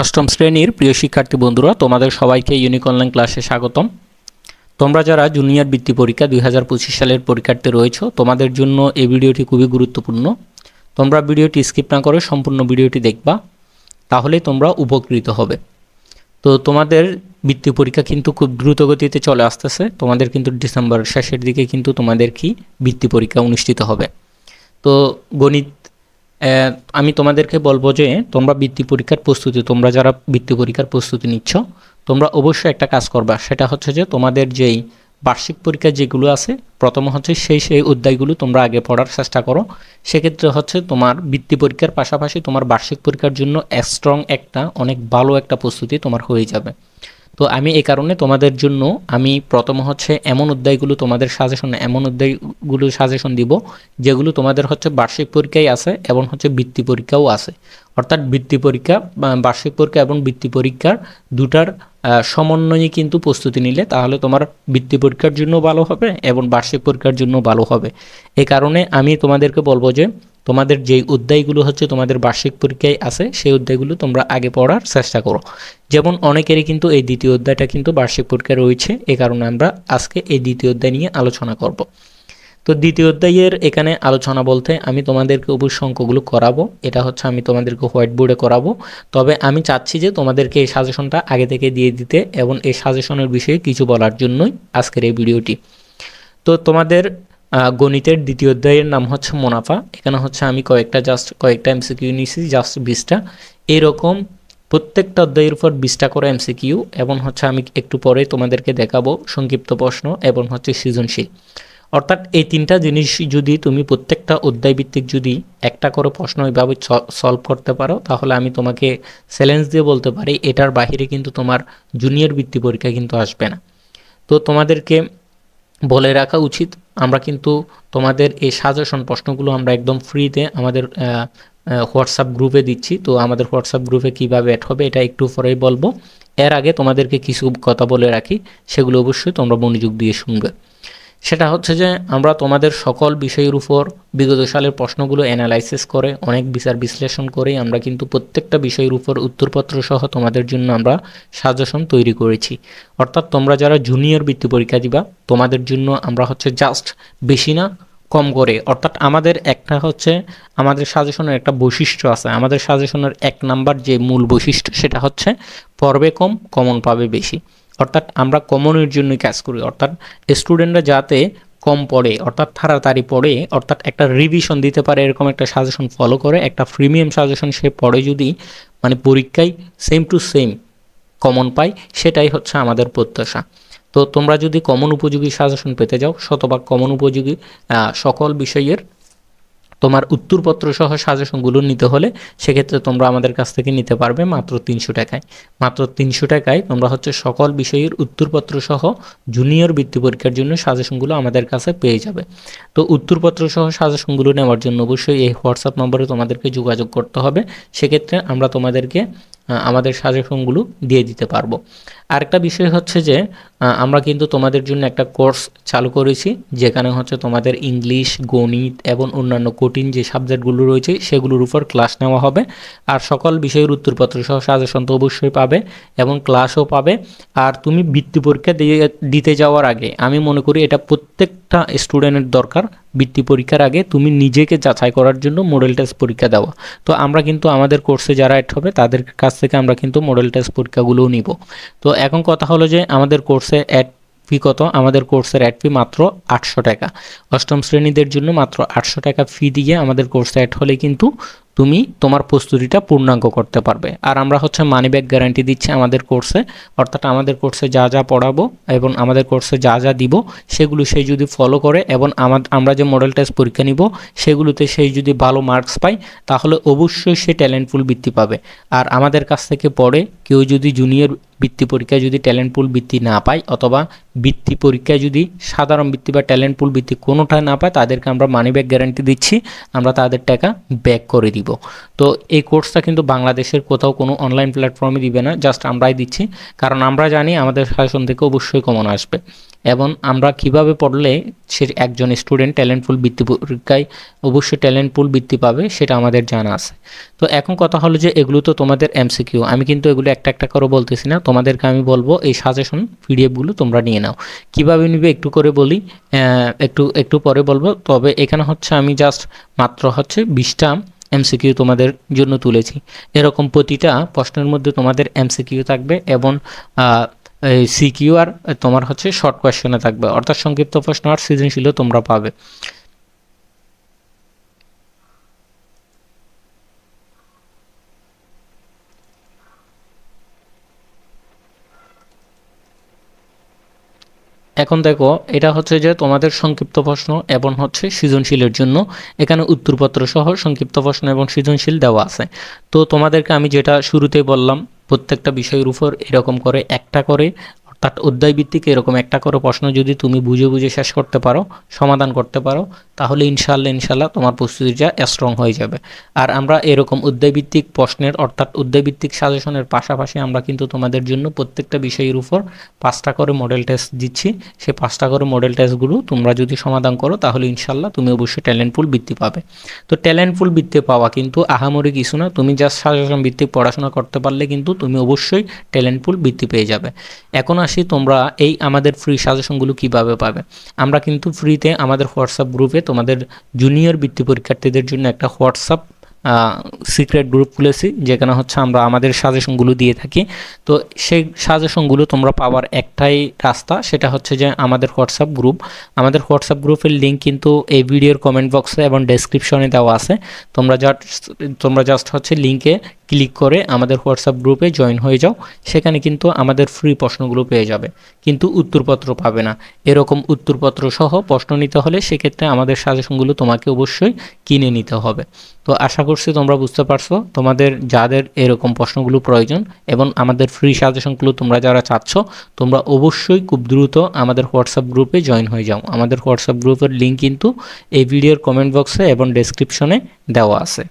অষ্টম শ্রেণীর প্রিয় শিক্ষার্থী বন্ধুরা, তোমাদের সবাইকে ইউনিক অনলাইন ক্লাসে স্বাগতম। তোমরা যারা জুনিয়র বৃত্তি পরীক্ষা 2025 সালের পরীক্ষার্থী রয়েছো, তোমাদের জন্য এই ভিডিওটি খুবই গুরুত্বপূর্ণ। তোমরা ভিডিওটি স্কিপ না করে সম্পূর্ণ ভিডিওটি দেখবা, তাহলে তোমরা উপকৃত হবে। তো তোমাদের বৃত্তি পরীক্ষা কিন্তু খুব দ্রুত গতিতে চলে আসতেছে। তোমাদের কিন্তু ডিসেম্বর শেষের দিকে কিন্তু তোমাদের বৃত্তি পরীক্ষা অনুষ্ঠিত হবে। তো গণিত আমি তোমাদেরকে বলবো যে তোমরা বৃত্তি পরীক্ষার প্রস্তুতি, তোমরা যারা বৃত্তি পরীক্ষার প্রস্তুতি নিচ্ছ, তোমরা অবশ্যই একটা কাজ করবা। সেটা হচ্ছে যে তোমাদের যেই বার্ষিক পরীক্ষা যেগুলো আছে, প্রথম হচ্ছে সেই অধ্যায়গুলো তোমরা আগে পড়ার চেষ্টা করো। সেক্ষেত্রে হচ্ছে তোমার বৃত্তি পরীক্ষার পাশাপাশি তোমার বার্ষিক পরীক্ষার জন্য স্ট্রং একটা অনেক ভালো একটা প্রস্তুতি তোমার হয়ে যাবে। তো আমি এই কারণে তোমাদের জন্য আমি প্রথম হচ্ছে এমন অধ্যায়গুলো তোমাদের সাজেশন দিব যেগুলো তোমাদের হচ্ছে বার্ষিক পরীক্ষায় আছে এবং হচ্ছে বৃত্তি পরীক্ষাও আছে। অর্থাৎ বৃত্তি পরীক্ষা, বার্ষিক পরীক্ষা এবং বৃত্তি পরীক্ষার দুটার সমন্বয়ে কিন্তু প্রস্তুতি নিলে তাহলে তোমার বৃত্তি পরীক্ষার জন্য ভালো হবে এবং বার্ষিক পরীক্ষার জন্য ভালো হবে। এই কারণে আমি তোমাদেরকে বলবো যে তোমাদের যেই অধ্যায়গুলো হচ্ছে তোমাদের বার্ষিক পরীক্ষায় আছে, সেই অধ্যায়গুলো তোমরা আগে পড়ার চেষ্টা করো। যেমন অনেকেরই কিন্তু এই দ্বিতীয় অধ্যায়টা কিন্তু বার্ষিক পরীক্ষায় রয়েছে, এই কারণে আমরা আজকে এই দ্বিতীয় অধ্যায় নিয়ে আলোচনা করব। তো দ্বিতীয় অধ্যায়ের এখানে আলোচনা বলতে আমি তোমাদেরকে অবশ্যই অঙ্কগুলো করাবো। এটা হচ্ছে আমি তোমাদেরকে হোয়াইট বোর্ডে করাবো। তবে আমি চাচ্ছি যে তোমাদেরকে এই সাজেশনটা আগে থেকে দিয়ে দিতে এবং এই সাজেশনের বিষয়ে কিছু বলার জন্যই আজকের এই ভিডিওটি। তো তোমাদের গণিতের দ্বিতীয় অধ্যায়ের নাম হচ্ছে মুনাফা। এখানে হচ্ছে আমি কয়েকটা এমসিকিউ নিয়েছি, জাস্ট 20টা। এরকম প্রত্যেকটা অধ্যায়ের উপর 20টা করে এমসিকিউ এবং হচ্ছে আমি একটু পরে তোমাদেরকে দেখাবো সংক্ষিপ্ত প্রশ্ন এবং হচ্ছে সৃজনশীল। অর্থাৎ এই তিনটা জিনিস যদি তুমি প্রত্যেকটা অধ্যায় ভিত্তিক যদি একটা করে প্রশ্ন ওইভাবে সলভ করতে পারো, তাহলে আমি তোমাকে চ্যালেঞ্জ দিয়ে বলতে পারি এটার বাহিরে কিন্তু তোমার জুনিয়র বৃত্তি পরীক্ষা কিন্তু আসবে না। তো তোমাদেরকে বলে রাখা উচিত, আমরা কিন্তু তোমাদের এই সাজেশন প্রশ্নগুলো আমরা একদম ফ্রিতে আমাদের হোয়াটসঅ্যাপ গ্রুপে দিচ্ছি। তো আমাদের হোয়াটসঅ্যাপ গ্রুপে কীভাবে অ্যাড হবে এটা একটু পরেই বলবো। এর আগে তোমাদেরকে কিছু কথা বলে রাখি, সেগুলো অবশ্যই তোমরা মনোযোগ দিয়ে শুনবে। সেটা হচ্ছে যে আমরা তোমাদের সকল বিষয়ের উপর বিগত সালের প্রশ্নগুলো অ্যানালাইসিস করে অনেক বিচার বিশ্লেষণ করে আমরা কিন্তু প্রত্যেকটা বিষয়ের উপর উত্তরপত্র সহ তোমাদের জন্য আমরা সাজেশন তৈরি করেছি। অর্থাৎ তোমরা যারা জুনিয়র বৃত্তি পরীক্ষা দিবা, তোমাদের জন্য আমরা হচ্ছে জাস্ট বেশি না কম করে, অর্থাৎ আমাদের একটা হচ্ছে আমাদের সাজেশনের একটা বৈশিষ্ট্য আছে। আমাদের সাজেশনের 1 নাম্বার যে মূল বৈশিষ্ট্য সেটা হচ্ছে পড়বে কম, কমন পাবে বেশি। অর্থাৎ আমরা কমনের জন্যই কাজ করি। অর্থাৎ স্টুডেন্টরা যাতে কম পড়ে, অর্থাৎ তাড়াতাড়ি পড়ে, অর্থাৎ একটা রিভিশন দিতে পারে এরকম একটা সাজেশন ফলো করে, একটা প্রিমিয়াম সাজেশন সে পড়ে যদি মানে পরীক্ষায় সেম টু সেম কমন পায়, সেটাই হচ্ছে আমাদের প্রত্যাশা। তো তোমরা যদি কমন উপযোগী সাজেশন পেতে যাও, শতভাগ কমন উপযোগী সকল বিষয়ের তোমার উত্তরপত্র সহ সাজেশনগুলো নিতে হলে সেক্ষেত্রে তোমরা আমাদের কাছ থেকে নিতে পারবে মাত্র 300 টাকায়। মাত্র 300 টাকায় তোমরা হচ্ছে সকল বিষয়ের উত্তরপত্র সহ জুনিয়র বৃত্তি পরীক্ষার জন্য সাজেশনগুলো আমাদের কাছে পেয়ে যাবে। তো উত্তরপত্র সহ সাজেশনগুলো নেওয়ার জন্য অবশ্যই এই হোয়াটসঅ্যাপ নম্বরে তোমাদেরকে যোগাযোগ করতে হবে। সেক্ষেত্রে আমরা তোমাদেরকে আমাদের সাজেশনগুলো দিয়ে দিতে পারবো। আরেকটা বিষয় হচ্ছে যে আমরা কিন্তু তোমাদের জন্য একটা কোর্স চালু করেছি, যেখানে হচ্ছে তোমাদের ইংলিশ, গণিত এবং অন্যান্য কঠিন যে সাবজেক্টগুলো রয়েছে সেগুলোর উপর ক্লাস নেওয়া হবে। আর সকল বিষয়ের উত্তরপত্র সহ সাজেশন তো অবশ্যই পাবে এবং ক্লাসও পাবে। আর তুমি বৃত্তি পরীক্ষা দিতে যাওয়ার আগে আমি মনে করি এটা প্রত্যেকটা স্টুডেন্টের দরকার, বৃত্তি পরীক্ষার আগে তুমি নিজেকে যাচাই করার জন্য মডেল টেস্ট পরীক্ষা দেওয়া। তো আমরা কিন্তু আমাদের কোর্সে যারা অ্যাড হবে তাদের কাছ থেকে আমরা কিন্তু মডেল টেস্ট পরীক্ষাগুলোও নিব। তো এখন কথা হলো যে আমাদের কোর্সে অ্যাড ফি কত? আমাদের কোর্সের অ্যাড ফি মাত্র 800 টাকা। অষ্টম শ্রেণীদের জন্য মাত্র 800 টাকা ফি দিয়ে আমাদের কোর্সে অ্যাড হলে কিন্তু তুমি তোমার প্রস্তুতিটা পূর্ণাঙ্গ করতে পারবে। আর আমরা হচ্ছে মানি ব্যাক গ্যারান্টি দিচ্ছি আমাদের কোর্সে। অর্থাৎ আমাদের কোর্সে যা যা পড়াবো এবং আমাদের কোর্সে যা যা দিব সেগুলো সেই যদি ফলো করে এবং আমরা যে মডেল টেস্ট পরীক্ষা নিব সেগুলোতে সেই যদি ভালো মার্কস পায়, তাহলে অবশ্যই সে ট্যালেন্টফুল বৃত্তি পাবে। আর আমাদের কাছ থেকে পড়ে কেউ যদি জুনিয়র বৃত্তি পরীক্ষায় যদি ট্যালেন্টফুল বৃত্তি না পায়, অথবা বৃত্তি পরীক্ষায় যদি সাধারণ বৃত্তি বা ট্যালেন্টফুল বৃত্তি কোনোটাই না পায়, তাদেরকে আমরা মানি ব্যাক গ্যারান্টি দিচ্ছি, আমরা তাদের টাকা ব্যাক করে দিব। দিব। তো এই কোর্সটা কিন্তু বাংলাদেশের কোথাও কোনো অনলাইন প্ল্যাটফর্মে দিবে না, জাস্ট আমরাই দিচ্ছি, কারণ আমরা জানি আমাদের সাজেশন থেকে অবশ্যই কমন আসবে এবং আমরা কিভাবে পড়লে সে একজন স্টুডেন্ট ট্যালেন্টফুল বৃত্তি পরীক্ষায় অবশ্যই ট্যালেন্টফুল বৃত্তি পাবে সেটা আমাদের জানা আছে। তো এখন কথা হলো যে এগুলো তো তোমাদের এমসিকিউ, আমি কিন্তু এগুলো একটা একটা করে বলতেছি না, তোমাদেরকে আমি বলবো এই সাজেশন পিডিএফগুলো তোমরা নিয়ে নাও। কিভাবে নিবে একটু করে বলি, একটু পরে বলবো। তবে এখানে হচ্ছে আমি জাস্ট মাত্র হচ্ছে 20টা এমসিকিউ তোমাদের জন্য তুলেছি। এরকম প্রতিটা প্রশ্নের মধ্যে তোমাদের এমসিকিউ থাকবে এবং সিকিউ আর তোমার হচ্ছে শর্ট কোয়েশ্চনে থাকবে, অর্থাৎ সংক্ষিপ্ত প্রশ্ন আর সৃজনশীলও তোমরা পাবে। এখন দেখো এটা হচ্ছে যে তোমাদের সংক্ষিপ্ত প্রশ্ন এবং হচ্ছে সৃজনশীলের জন্য এখানে উত্তরপত্র সহ সংক্ষিপ্ত প্রশ্ন এবং সৃজনশীল দেওয়া আছে। তো তোমাদেরকে আমি যেটা শুরুতেই বললাম, প্রত্যেকটা বিষয়ের উপর এরকম করে একটা করে, অর্থাৎ অধ্যায়ভিত্তিক এরকম একটা করে প্রশ্ন যদি তুমি বুঝে বুঝে শেষ করতে পারো, সমাধান করতে পারো, তাহলে ইনশাল্লাহ তোমার প্রস্তুতিটা স্ট্রং হয়ে যাবে। আর আমরা এরকম অধ্যায়ভিত্তিক প্রশ্নের অর্থাৎ অধ্যায়ভিত্তিক সাজেশনের পাশাপাশি আমরা কিন্তু তোমাদের জন্য প্রত্যেকটা বিষয়ের উপর 5টা করে মডেল টেস্ট দিচ্ছি। সেই 5টা করে মডেল টেস্টগুলো তোমরা যদি সমাধান করো তাহলে ইনশাল্লাহ তুমি অবশ্যই ট্যালেন্টফুল বৃত্তি পাবে। তো ট্যালেন্টফুল বৃত্তি পাওয়া কিন্তু আহামরি কিছু না, তুমি জাস্ট সাজেশন ভিত্তিক পড়াশোনা করতে পারলে কিন্তু তুমি অবশ্যই ট্যালেন্টফুল বৃত্তি পেয়ে যাবে। এখন আসি তোমরা এই আমাদের ফ্রি সাজেশনগুলো কিভাবে পাবে। আমরা কিন্তু ফ্রিতে আমাদের হোয়াটসঅ্যাপ গ্রুপে তোমাদের জুনিয়র বৃত্তি পরীক্ষার্থীদের জন্য একটা হোয়াটসঅ্যাপ সিক্রেট গ্রুপ খুলেছি, যেখানে হচ্ছে আমরা আমাদের সাজেশনগুলো দিয়ে থাকি। তো সেই সাজেশনগুলো তোমরা পাওয়ার একটাই রাস্তা, সেটা হচ্ছে যে আমাদের হোয়াটসঅ্যাপ গ্রুপ। আমাদের হোয়াটসঅ্যাপ গ্রুপের লিঙ্ক কিন্তু এই ভিডিওর কমেন্ট বক্সে এবং ডেসক্রিপশনে দেওয়া আছে। তোমরা জাস্ট হচ্ছে লিঙ্কে ক্লিক করে আমাদের হোয়াটসঅ্যাপ গ্রুপে জয়েন হয়ে যাও। সেখানে কিন্তু আমাদের ফ্রি প্রশ্নগুলো পেয়ে যাবে, কিন্তু উত্তরপত্র পাবে না। এরকম উত্তরপত্র সহ প্রশ্ন নিতে হলে সেক্ষেত্রে আমাদের সাজেশনগুলো তোমাকে অবশ্যই কিনে নিতে হবে। তো আশা করছি তোমরা বুঝতে পারছো, তোমাদের যাদের এরকম প্রশ্নগুলো প্রয়োজন এবং আমাদের ফ্রি সাজেশনগুলো তোমরা যারা চাচ্ছ, তোমরা অবশ্যই খুব দ্রুত আমাদের হোয়াটসঅ্যাপ গ্রুপে জয়েন হয়ে যাও। আমাদের হোয়াটসঅ্যাপ গ্রুপের লিঙ্ক কিন্তু এই ভিডিওর কমেন্ট বক্সে এবং ডেসক্রিপশনে দেওয়া আছে।